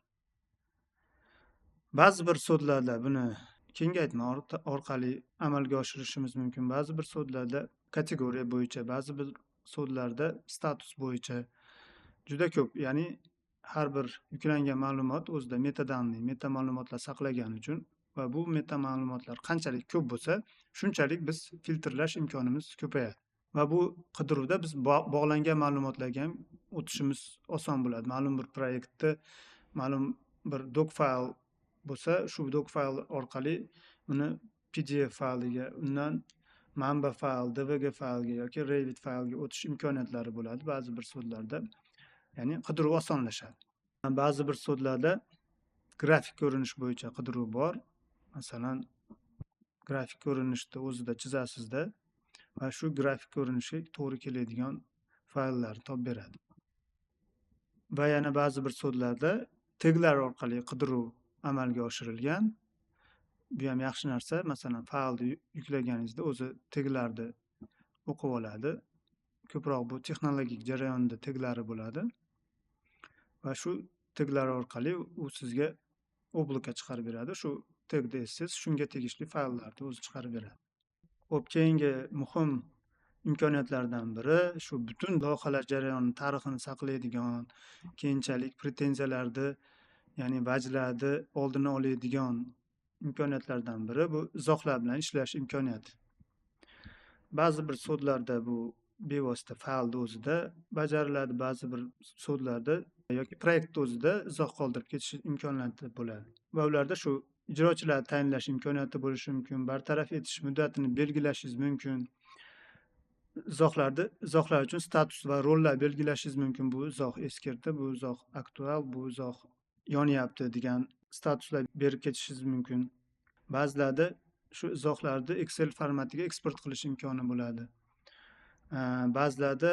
Ba'zi bir sodlarda buni kengaytma orqali amalga oshirishimiz mumkin. Ba'zi bir sodlarda kategoriya bo'yicha, ba'zi bir sodlarda status bo'yicha juda ko'p. Ya'ni har bir yuklangan ma'lumot o'zida meta ma'lumotlar saqlagani uchun va bu meta ma'lumotlar qanchalik ko'p bo'lsa, shunchalik biz filtrlash imkonimiz ko'payadi. Va bu qidiruvda biz bog'langan ma'lumotlarga ham o'tishimiz oson bo'ladi. Ma'lum bir proyektda ma'lum bir doc fayl bo'lsa, shu doc fayl orqali uni PDF fayliga, undan manba fayl, dbg faylga yoki revit faylga o'tish imkoniyatlari bo'ladi ba'zi bir sodlarda. Ya'ni qidiruv osonlashadi. Ba'zi bir sodlarda grafik ko'rinish bo'yicha qidiruv bor. Masalan, grafik ko'rinishni o'zida chizasizda va shu grafik ko'rinishga to'g'ri keladigan fayllarni topib beradi. Va yana ba'zi bir sodlarda taglar orqali qidiruv amalga oshirilgan. Bu ham yaxshi narsa. Masalan, faylni yuklaganingizda o'zi taglarni o'qib oladi. Ko'proq bu texnologik jarayonda taglari bo'ladi. Va shu taglar orqali u sizga oblaka chiqarib beradi. Shu tagda siz shunga tegishli fayllarni o'zi chiqarib beradi. Xo'p, keyingi muhim imkoniyatlardan biri shu butun loyihalar jarayoni tarixini saqlaydigan, keyinchalik pretenziyalarni, ya'ni vajlarni oldini oladigan imkoniyatlardan biri bu izohlar bilan ishlash imkoniyati. Ba'zi bir sodlarda bu bevosita faylni o'zida bajariladi, ba'zi bir sodlarda yoki proyektni o'zida izoh qoldirib ketish imkoniyati bo'ladi. Va ularda shu ijrochilarni tayinlash imkoniyati bo'lishi mumkin, bartaraf etish muddatini belgilashingiz mumkin. Izohlar uchun status va rollar belgilashingiz mumkin. Bu izoh eskirdi, bu izoh aktual, bu izoh yonyapti degan statuslar berib ketishingiz mumkin. Ba'zilarda shu izohlarni Excel formatiga eksport qilish imkoni bo'ladi. Ba'zilarda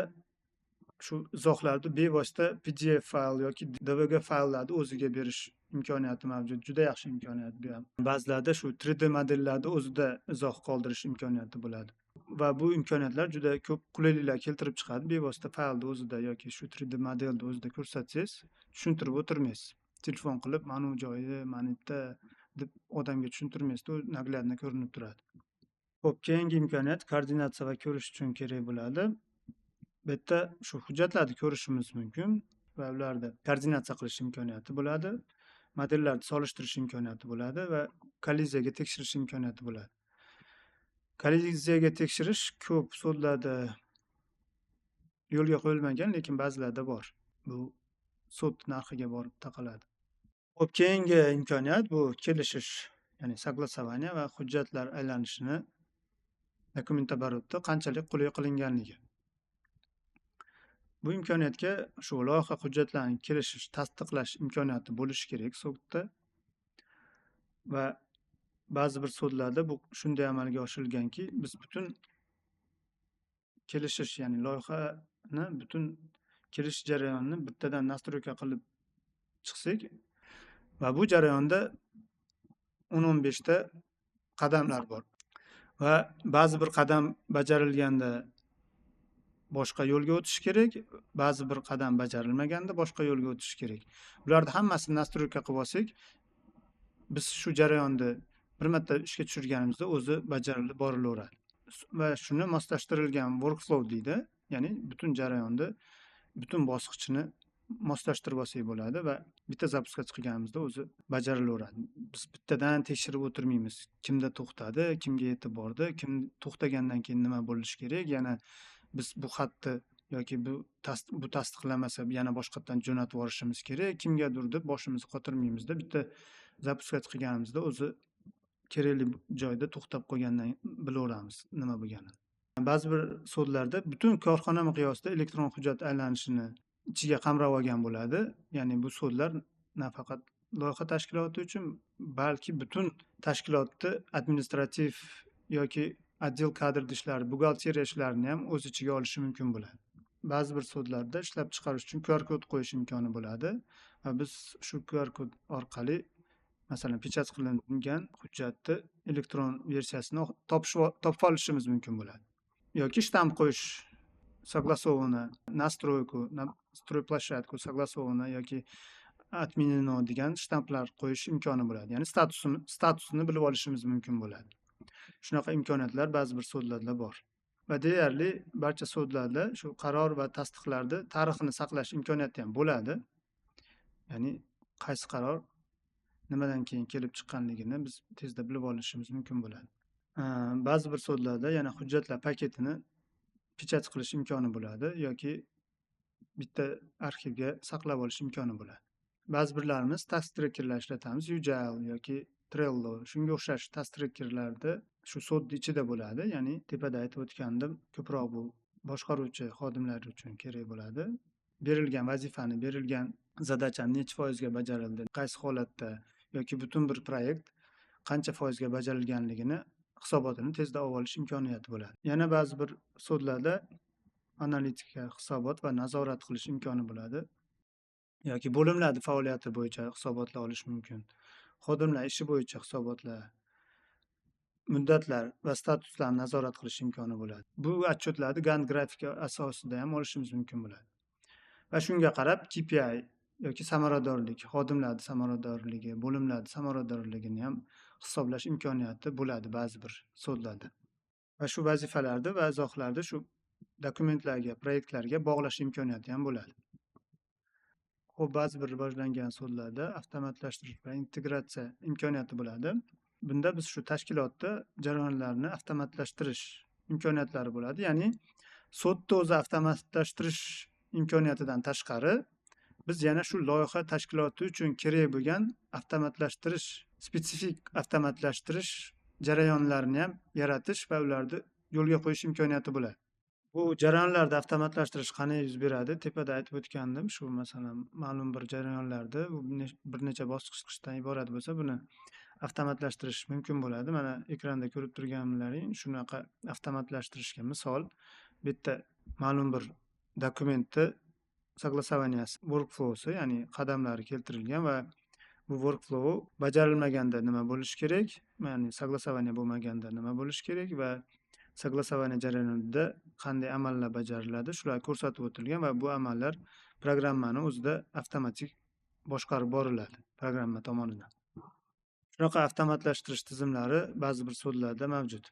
shu izohlarni bevosita PDF fayl yoki DVG fayllarni o'ziga berish imkoniyati mavjud. Juda yaxshi imkoniyat bu ham. Ba'zilarda shu 3D modellarni o'zida izoh qoldirish imkoniyati bo'ladi. Va bu imkoniyatlar juda ko'p qulayliklar keltirib chiqadi. Bevosita faylni o'zida yoki shu 3D modelni o'zida ko'rsatsangiz, tushuntirib o'tirmaysiz. Telefon qilib, mana bu joyi, mana bu yerda deb odamga tushuntirmaysiz, u naglanda ko'rinib turadi. Xo'p, keyingi imkoniyat koordinatsiya va ko'rish uchun kerak bo'ladi. Bu yerda shu hujjatlarni ko'rishimiz mumkin va ularni koordinatsiya qilish imkoniyati bo'ladi. Modellarni solishtirish imkoniyati bo'ladi va kolliziyaga tekshirish imkoniyati bo'ladi. Kolliziyaga tekshirish ko'p sodlarda yo'lga qo'yilmagan, lekin ba'zilarda bor. Bu sud narxiga borib taqaladi. Xo'p, keyingi imkoniyat bu kelishish, ya'ni согласование va hujjatlar aylanishini dokumentoborotda qanchalik qulay qilinganligi. Bu imkoniyatga shu loyiha hujjatlarini kelishish, tasdiqlash imkoniyati bo'lishi kerak sudda. Va ba'zi bir sudlarda bu shunday amalga oshirilganki, biz butun kelishish, ya'ni loyihani butun kelish jarayonini bittadan nastroyka qilib chiqsak va bu jarayonda 10-15 ta qadamlar bor. Va ba'zi bir qadam bajarilganda boshqa yo'lga o'tish kerak, ba'zi bir qadam bajarilmaganda boshqa yo'lga o'tish kerak. Bularni hammasini nastroyka qilib olsak, biz shu jarayonni bir marta ishga tushirganimizda o'zi bajarilib borilaveradi. Va shuni moslashtirilgan workflow deydi, ya'ni butun jarayonni, butun bosqichini moslashtirib olsak bo'ladi va bitta zapuska chiqganimizda o'zi bajarilaveradi. Biz bittadan tekshirib o'tirmaymiz. Kimda to'xtadi, kimga yetib bordi, kim to'xtagandan keyin nima bo'lishi kerak, yana biz bu xatni yoki bu tasdiqlamasa yana boshqatdan jo'natib yuborishimiz kerak, kimgadir deb boshimizni qotirmaymizda, bitta zapuska chiqganimizda o'zi kerakli joyda to'xtab qo'ygandan bilaveramiz nima bo'lganini. Ba'zi bir sodlarda butun korxona miqyosida elektron hujjat aylanishini ichiga qamrab olgan bo'ladi. Ya'ni bu sodlar nafaqat loyiha tashkiloti uchun, balki butun tashkilotni administrativ yoki отдел kadr ishlari, buxgalteriya ishlarini ham o'z ichiga olishi mumkin bo'ladi. Ba'zi bir sodlarda ishlab chiqarish uchun QR kod qo'yish imkoni bo'ladi va biz shu QR kod orqali masalan pechat qilingan hujjatni elektron versiyasini topib olishimiz mumkin bo'ladi. Yoki shtamp qo'yish, согласовано, настройку, настрой площадку, согласовано yoki отменено degan shtamplar qo'yish imkoni bo'ladi. Ya'ni statusini bilib olishimiz mumkin bo'ladi. Shunaqa imkoniyatlar ba'zi bir sudlarda bor. Va deyarli barcha sudlarda shu qaror va tasdiqlarni tarixini saqlash imkoniyati ham bo'ladi. Ya'ni qaysi qaror nimadan keyin kelib chiqqanligini biz tezda bilib olishimiz mumkin bo'ladi. Ba'zi bir sudlarda yana hujjatlar paketini pechat qilish imkoni bo'ladi yoki bitta arxivga saqlab olish imkoni bo'ladi. Ba'zi birlarimiz task trackerlar ishlatamiz, Ujal yoki Trello, shunga o'xshash task trackerlarda shu sodni ichida bo'ladi. Ya'ni tepada aytib o'tgandim, ko'proq bu boshqaruvchi xodimlar uchun kerak bo'ladi. Berilgan vazifani berilgan zadacha necha foizga bajarildi, qaysi holatda yoki butun bir proyekt qancha foizga bajarilganligini hisobotini tezda olib olish imkoniyati bo'ladi. Yana ba'zi bir sudlarda analitika, hisobot va nazorat qilish imkoni bo'ladi. Yoki bo'limlarni faoliyati bo'yicha hisobotlar olish mumkin. Xodimlar ishi bo'yicha hisobotlar, muddatlar va statuslarni nazorat qilish imkoni bo'ladi. Bu otчетlarni Gantt grafika asosida ham olishimiz mumkin bo'ladi. Va shunga qarab KPI yoki samaradorlik, xodimlarning samaradorligi, bo'limlarning samaradorligini ham hisoblash imkoniyati bo'ladi ba'zi bir sudlarda. Va shu vazifalarni va izohlarni shu dokumentlarga, proyektlarga bog'lash imkoniyati ham bo'ladi. Xo'p, ba'zi bir rivojlangan sudlarda avtomatlashtirish va integratsiya imkoniyati bo'ladi. Bunda biz shu tashkilotda jarayonlarni avtomatlashtirish imkoniyatlari bo'ladi. Ya'ni sudni o'zi avtomatlashtirish imkoniyatidan tashqari biz yana shu loyiha tashkiloti uchun kerak bo'lgan avtomatlashtirish, spetsifik avtomatlashtirish jarayonlarini ham yaratish va ularni yo'lga qo'yish imkoniyati bo'ladi. Bu jarayonlarni avtomatlashtirish qanday yuz beradi? Tepada aytib o'tgandim. Shu masalan, ma'lum bir jarayonlarda bir necha bosqichdan iborat bo'lsa, buni avtomatlashtirish mumkin bo'ladi. Mana ekranda ko'rib turganlaring shunaqa avtomatlashtirishga misol, bitta ma'lum bir dokumentni согласованияsi, workflowsi, ya'ni qadamlari keltirilgan va bu workflow bajarilmaganda nima bo'lishi kerak, ya'ni согласование bo'lmaganda nima bo'lishi kerak va согласование jarayonida qanday amallar bajariladi, shular ko'rsatib o'tilgan va bu amallar programmani o'zida avtomatik boshqarib boriladi programma tomonidan. Shunaqa avtomatlashtirish tizimlari ba'zi bir sudlarda mavjud.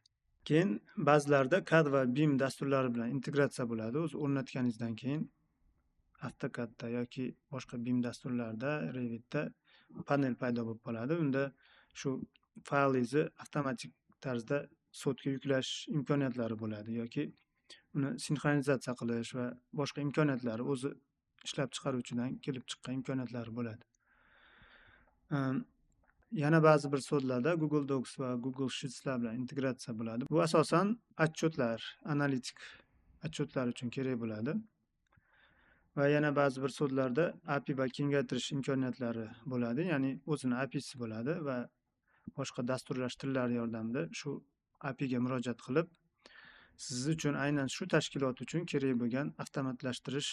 Keyin ba'zilarda CAD va BIM dasturlari bilan integratsiya bo'ladi. O'zi o'rnatganingizdan keyin AutoCADda yoki boshqa BIM dasturlarida, Revitda panel paydo bo'lib qoladi. Unda shu faylingizni avtomatik tarzda sudga yuklash imkoniyatlari bo'ladi yoki uni sinxronizatsiya qilish va boshqa imkoniyatlari o'zi ishlab chiqaruvchidan kelib chiqqan imkoniyatlari bo'ladi. Yana ba'zi bir sudlarda Google Docs va Google Sheets'lar bilan integratsiya bo'ladi. Bu asosan otчетlar, analitik otчетlar uchun kerak bo'ladi. Va yana ba'zi bir sudlarda API va kengaytirish imkoniyatlari bo'ladi. Ya'ni o'zini API'si bo'ladi va boshqa dasturlash tillari yordamida shu API'ga murojaat qilib, siz uchun aynan shu tashkilot uchun kerak bo'lgan avtomatlashtirish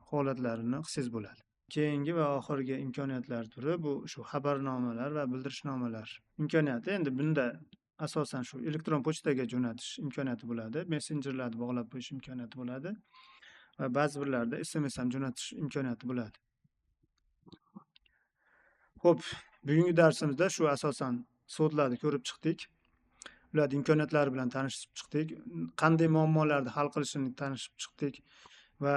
holatlarini qilsangiz bo'ladi. Keyingi va oxirgi imkoniyatlar turi bu shu xabarnomalar va bildirishnomalar imkoniyati. Endi bunda asosan shu elektron pochtaga jo'natish imkoniyati bo'ladi, messenjerlarni bog'lab qo'yish imkoniyati bo'ladi va ba'zi birlarda SMS ham jo'natish imkoniyati bo'ladi. Xo'p, bugungi darsimizda shu asosan sudlarni ko'rib chiqdik. Ularning imkoniyatlari bilan tanishib chiqdik. Qanday muammolarni hal qilishini tanishib chiqdik va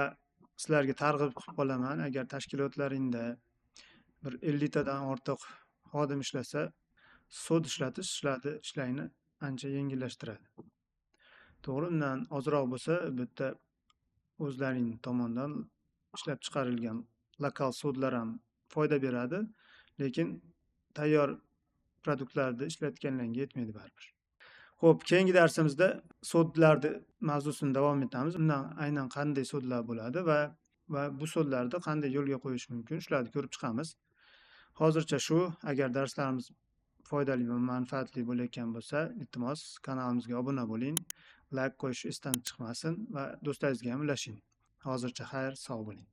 sizlarga targ'ib qilib qolaman, agar tashkilotlaringda bir 50 tadan ortiq xodim ishlasa, sud ishlatish ishlarni ancha yengillashtiradi. To'g'ri, undan ozroq bo'lsa, bitta o'zlaring tomonidan ishlab chiqarilgan lokal sudlar ham foyda beradi, lekin tayyor produktlarni ishlatganlarga yetmaydi baribir. Xo'p, keyingi darsimizda sudlarni mavzusini davom etamiz. Undan aynan qanday sudlar bo'ladi va bu sudlarni qanday yo'lga qo'yish mumkin, shularni ko'rib chiqamiz. Hozircha shu. Agar darslarimiz foydali va manfaatli bo'layotgan bo'lsa, iltimos kanalimizga obuna bo'ling, layk qo'yish esdan chiqmasin va do'stlaringizga ham ulashing. Hozircha xayr, sog' bo'ling.